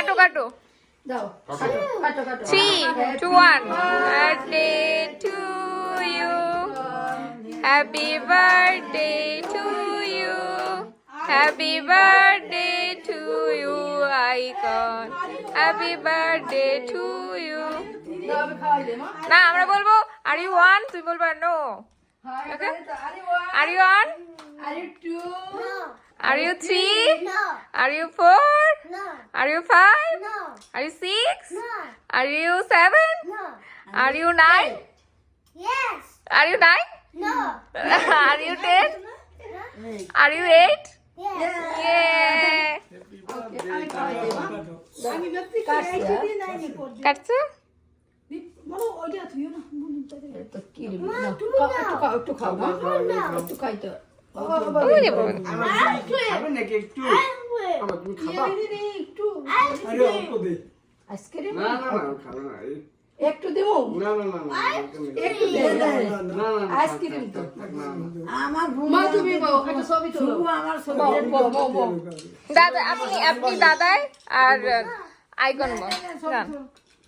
কাটো কাটো দাও কাটো 3 2 1 birthday to you happy birthday to you happy birthday to you icon happy birthday to you না আমরা বলবো আর ইউ ওয়ান তুই বলবো no okay are you one Are you two? Are you 3? No. Are you 4? No. Are you 5? No. Are you 6? No. Are you 7? No. Are you 9? Yes. Are you 9? No. Are you 10? Are you 8? Yes. Yeah. আমি ব্যক্তি কাটছি কাটছো? বলো ওইটা তুইও না তো কি রে মা, না তুমি নাও। একটু খাও না একটু খাই তো ওই যে বাবা। খাবে নাকি একটু আমার তুমি খাবা একটু আরে অল্প দে আইসক্রিম না না না খাবে না একটু দেবো না না না না একটু দে না না আইসক্রিম তো আমার মা তুমি বাও একটা ছবি তোলো আমার ছবি দাদা আপনি দাদাই আর আইকন বল